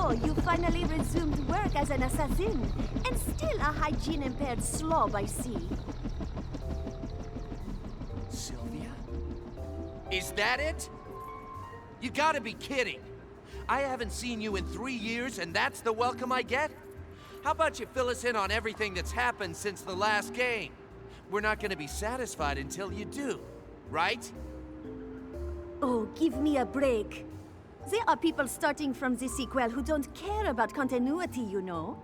So, you finally resumed work as an assassin, and still a hygiene-impaired slob, I see. Sylvia? Is that it? You gotta be kidding. I haven't seen you in 3 years, and that's the welcome I get? How about you fill us in on everything that's happened since the last game? We're not gonna be satisfied until you do, right? Oh, give me a break. There are people starting from the sequel who don't care about continuity, you know.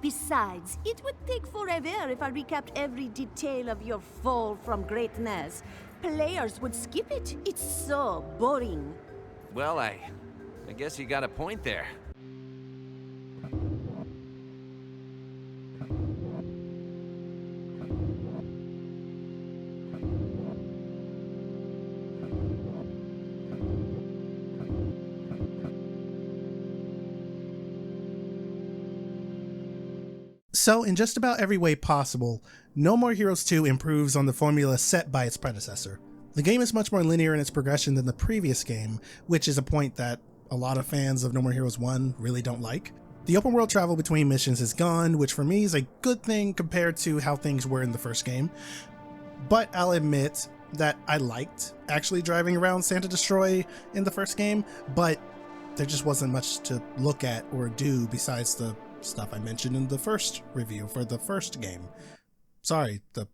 Besides, it would take forever if I recapped every detail of your fall from greatness. Players would skip it. It's so boring. Well, I guess you got a point there. So, in just about every way possible, No More Heroes 2 improves on the formula set by its predecessor. The game is much more linear in its progression than the previous game, which is a point that a lot of fans of No More Heroes 1 really don't like. The open world travel between missions is gone, which for me is a good thing compared to how things were in the first game. But I'll admit that I liked actually driving around Santa Destroy in the first game, but there just wasn't much to look at or do besides the stuff I mentioned in the first review for the first game. Sorry, the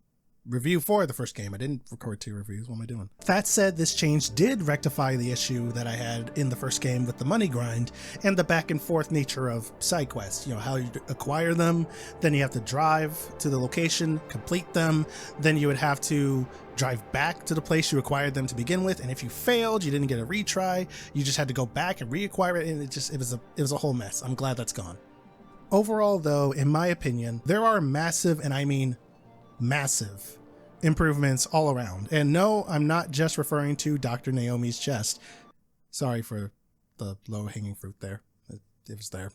review for the first game. I didn't record 2 reviews. What am I doing? That said, this change did rectify the issue that I had in the first game with the money grind and the back and forth nature of side quests. You know, how you acquire them, then you have to drive to the location, complete them, then you would have to drive back to the place you acquired them to begin with, and if you failed, you didn't get a retry, you just had to go back and reacquire it, and it was a whole mess. I'm glad that's gone. Overall, though, in my opinion, there are massive, and I mean massive, improvements all around. And no, I'm not just referring to Dr. Naomi's chest. Sorry for the low-hanging fruit there. It was there.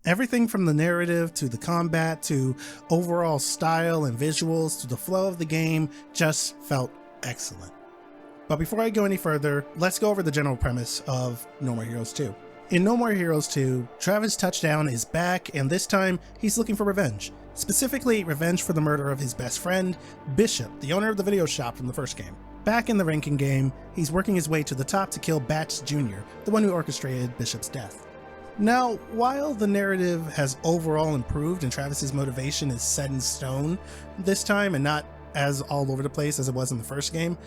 Everything from the narrative to the combat to overall style and visuals to the flow of the game just felt excellent. But before I go any further, let's go over the general premise of No More Heroes 2. In No More Heroes 2, Travis Touchdown is back, and this time he's looking for revenge. Specifically, revenge for the murder of his best friend, Bishop, the owner of the video shop from the first game. Back in the ranking game, he's working his way to the top to kill Batch Jr., the one who orchestrated Bishop's death. Now, while the narrative has overall improved and Travis's motivation is set in stone this time and not as all over the place as it was in the first game,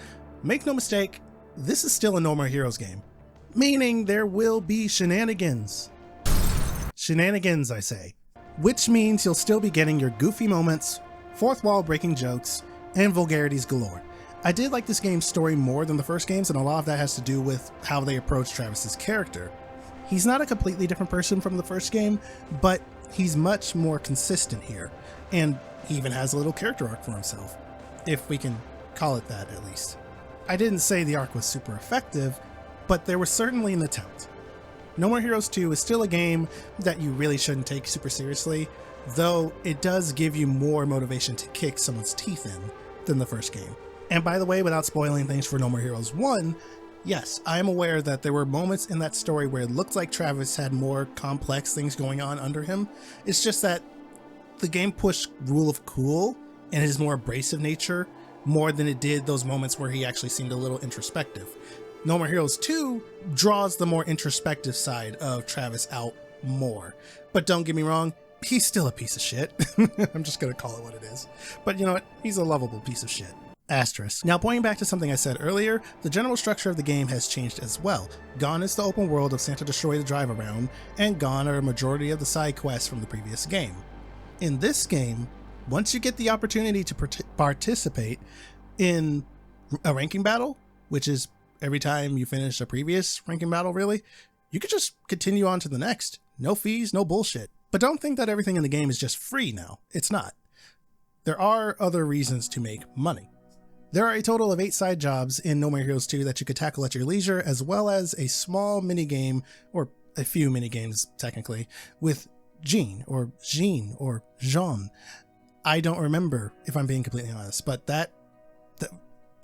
make no mistake, this is still a No More Heroes game. Meaning there will be shenanigans. Shenanigans, I say. Which means you'll still be getting your goofy moments, fourth wall breaking jokes, and vulgarities galore. I did like this game's story more than the first games, and a lot of that has to do with how they approach Travis's character. He's not a completely different person from the first game, but he's much more consistent here, and he even has a little character arc for himself, if we can call it that at least. I didn't say the arc was super effective, but there was certainly an attempt. No More Heroes 2 is still a game that you really shouldn't take super seriously, though it does give you more motivation to kick someone's teeth in than the first game. And by the way, without spoiling things for No More Heroes 1, yes, I am aware that there were moments in that story where it looked like Travis had more complex things going on under him. It's just that the game pushed Rule of Cool and his more abrasive nature more than it did those moments where he actually seemed a little introspective. No More Heroes 2 draws the more introspective side of Travis out more. But don't get me wrong, he's still a piece of shit. I'm just gonna call it what it is. But you know what? He's a lovable piece of shit. Asterisk. Now, pointing back to something I said earlier, the general structure of the game has changed as well. Gone is the open world of Santa Destroy to drive around, and gone are a majority of the side quests from the previous game. In this game, once you get the opportunity to participate in a ranking battle, which is every time you finish a previous ranking battle, really, you could just continue on to the next. No fees, no bullshit. But don't think that everything in the game is just free now. It's not. There are other reasons to make money. There are a total of 8 side jobs in No More Heroes 2 that you could tackle at your leisure, as well as a small minigame, or a few minigames technically, with Jean, or Jean. I don't remember, if I'm being completely honest, but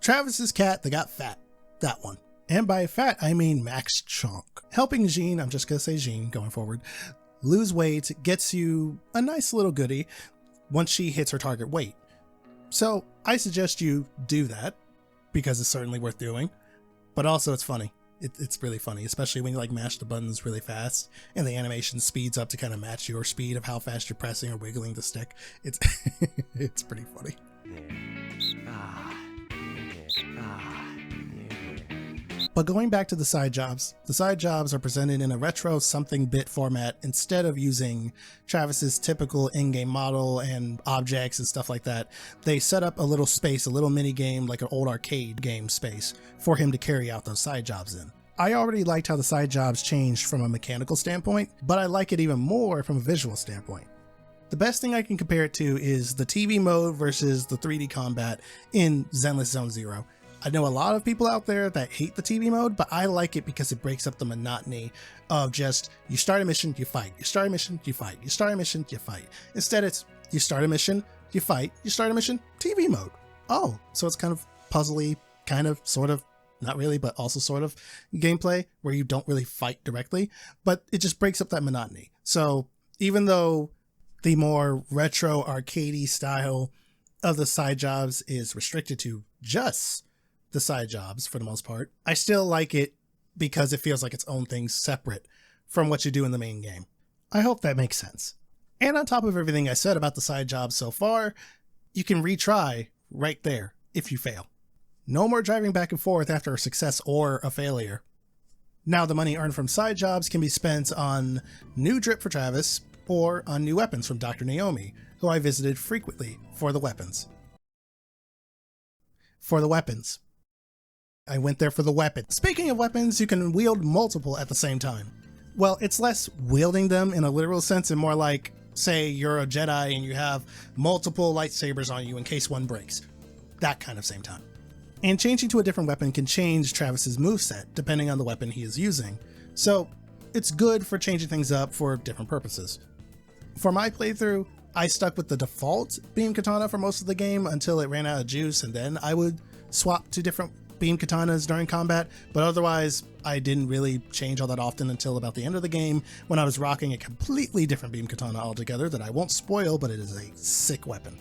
Travis's cat that got fat, that one. And by fat, I mean max chunk. Helping Jean, I'm just gonna say Jean going forward, lose weight gets you a nice little goodie once she hits her target weight. So I suggest you do that because it's certainly worth doing, but also it's funny. It's really funny, especially when you like mash the buttons really fast and the animation speeds up to kind of match your speed of how fast you're pressing or wiggling the stick. It's it's pretty funny. But going back to the side jobs are presented in a retro something bit format instead of using Travis's typical in-game model and objects and stuff like that. They set up a little space, a little mini game like an old arcade game space for him to carry out those side jobs in. I already liked how the side jobs changed from a mechanical standpoint, but I like it even more from a visual standpoint. The best thing I can compare it to is the TV mode versus the 3D combat in Zenless Zone Zero. I know a lot of people out there that hate the TV mode, but I like it because it breaks up the monotony of just, you start a mission, you fight, you start a mission, you fight, you start a mission, you fight. Instead it's, you start a mission, you fight, you start a mission, TV mode. Oh, so it's kind of puzzly, kind of, sort of, not really, but also sort of gameplay where you don't really fight directly, but it just breaks up that monotony. So even though the more retro arcadey style of the side jobs is restricted to just the side jobs for the most part, I still like it because it feels like its own thing separate from what you do in the main game. I hope that makes sense. And on top of everything I said about the side jobs so far, you can retry right there if you fail. No more driving back and forth after a success or a failure. Now the money earned from side jobs can be spent on new drip for Travis or on new weapons from Dr. Naomi, who I visited frequently for the weapons. I went there for the weapon. Speaking of weapons, you can wield multiple at the same time. Well, it's less wielding them in a literal sense and more like, say you're a Jedi and you have multiple lightsabers on you in case one breaks. That kind of same time. And changing to a different weapon can change Travis's moveset depending on the weapon he is using. So it's good for changing things up for different purposes. For my playthrough, I stuck with the default beam katana for most of the game until it ran out of juice, and then I would swap to different beam katanas during combat, but otherwise I didn't really change all that often until about the end of the game when I was rocking a completely different beam katana altogether that I won't spoil, but it is a sick weapon.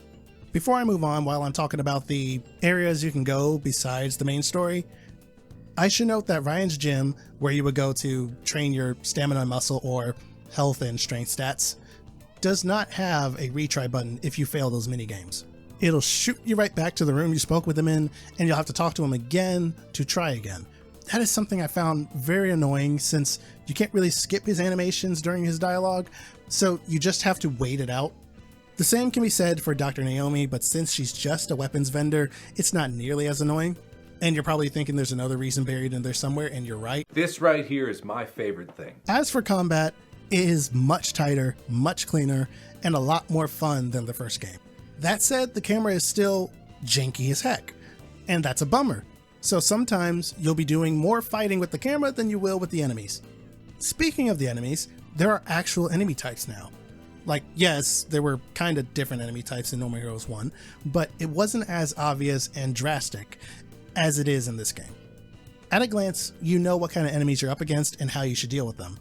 Before I move on, while I'm talking about the areas you can go besides the main story, I should note that Ryan's Gym, where you would go to train your stamina and muscle or health and strength stats, does not have a retry button if you fail those mini games. It'll shoot you right back to the room you spoke with him in, and you'll have to talk to him again to try again. That is something I found very annoying since you can't really skip his animations during his dialogue, so you just have to wait it out. The same can be said for Dr. Naomi, but since she's just a weapons vendor, it's not nearly as annoying. And you're probably thinking there's another reason buried in there somewhere, and you're right. This right here is my favorite thing. As for combat, it is much tighter, much cleaner, and a lot more fun than the first game. That said, the camera is still janky as heck, and that's a bummer. So sometimes you'll be doing more fighting with the camera than you will with the enemies. Speaking of the enemies, there are actual enemy types now. Like, yes, there were kind of different enemy types in No More Heroes 1, but it wasn't as obvious and drastic as it is in this game. At a glance, you know what kind of enemies you're up against and how you should deal with them.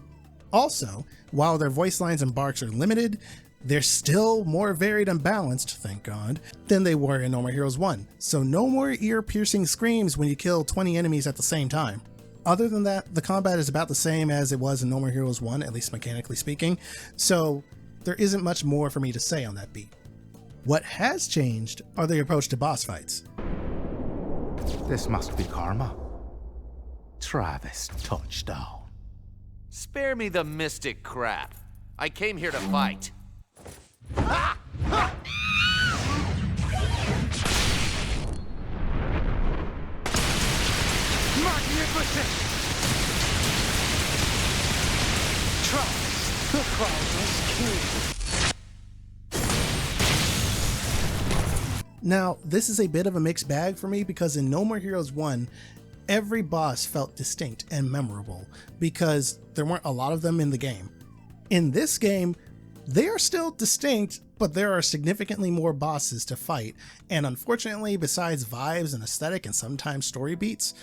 Also, while their voice lines and barks are limited, they're still more varied and balanced, thank God, than they were in No More Heroes 1, so no more ear-piercing screams when you kill 20 enemies at the same time. Other than that, the combat is about the same as it was in No More Heroes 1, at least mechanically speaking, so there isn't much more for me to say on that beat. What has changed are the approach to boss fights. This must be karma. Travis touchdown. Spare me the mystic crap. I came here to fight. Ha! Ha! Magnificent! Travis, the crown is king. Now, this is a bit of a mixed bag for me because in No More Heroes 1, every boss felt distinct and memorable because there weren't a lot of them in the game. In this game, they are still distinct, but there are significantly more bosses to fight, and unfortunately, besides vibes and aesthetic and sometimes story beats,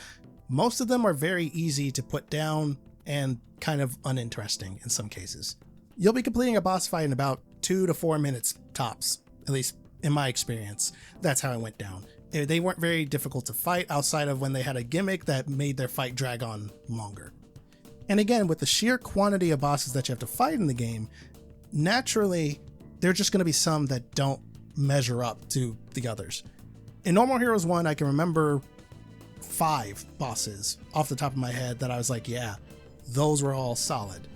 Most of them are very easy to put down and kind of uninteresting in some cases. You'll be completing a boss fight in about 2 to 4 minutes tops, at least in my experience. That's how it went down. They weren't very difficult to fight outside of when they had a gimmick that made their fight drag on longer. And again, with the sheer quantity of bosses that you have to fight in the game, naturally, there are just going to be some that don't measure up to the others. In No More Heroes 1, I can remember 5 bosses off the top of my head that I was like, yeah, those were all solid.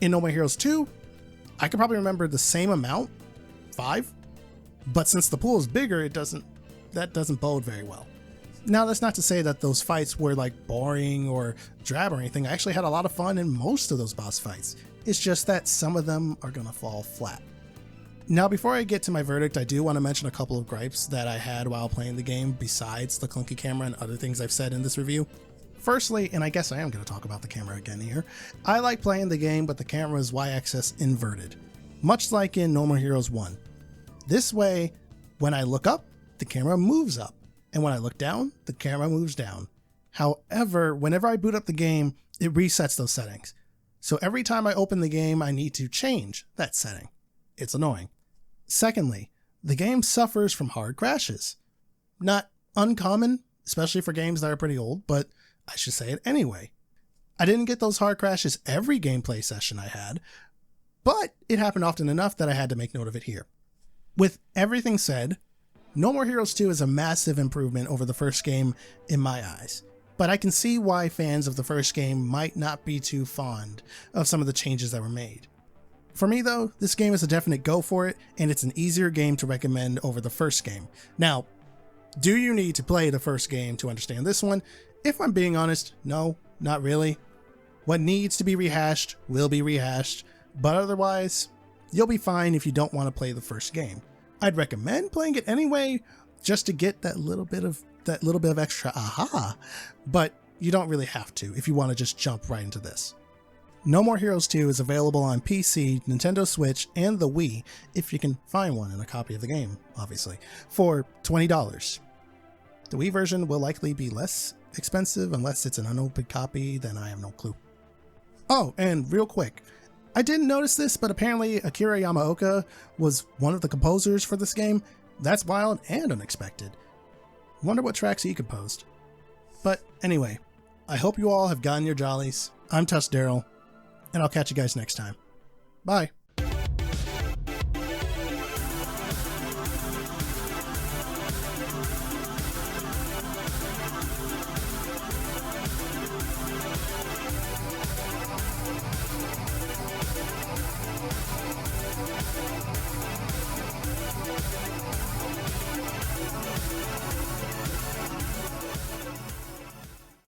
In No More Heroes 2, I could probably remember the same amount, 5, but since the pool is bigger, that doesn't bode very well. Now, that's not to say that those fights were like boring or drab or anything. I actually had a lot of fun in most of those boss fights. It's just that some of them are gonna fall flat. Now, before I get to my verdict, I do want to mention a couple of gripes that I had while playing the game besides the clunky camera and other things I've said in this review. Firstly, and I guess I am going to talk about the camera again here, I like playing the game but the camera's y-axis inverted, much like in No More Heroes 1. This way, when I look up, the camera moves up, and when I look down, the camera moves down. However, whenever I boot up the game, it resets those settings. So every time I open the game, I need to change that setting. It's annoying. Secondly, the game suffers from hard crashes. Not uncommon, especially for games that are pretty old, but I should say it anyway. I didn't get those hard crashes every gameplay session I had, but it happened often enough that I had to make note of it here. With everything said, No More Heroes 2 is a massive improvement over the first game in my eyes, but I can see why fans of the first game might not be too fond of some of the changes that were made. For me though, this game is a definite go for it, and it's an easier game to recommend over the first game. Now, do you need to play the first game to understand this one? If I'm being honest, no, not really. What needs to be rehashed will be rehashed, but otherwise, you'll be fine if you don't want to play the first game. I'd recommend playing it anyway, just to get that little bit of extra aha, but you don't really have to if you want to just jump right into this. No More Heroes 2 is available on PC, Nintendo Switch, and the Wii, if you can find one and a copy of the game, obviously, for $20. The Wii version will likely be less expensive unless it's an unopened copy, then I have no clue. Oh, and real quick, I didn't notice this, but apparently Akira Yamaoka was one of the composers for this game. That's wild and unexpected. Wonder what tracks he composed. But anyway, I hope you all have gotten your jollies. I'm TUSDarryl, and I'll catch you guys next time. Bye.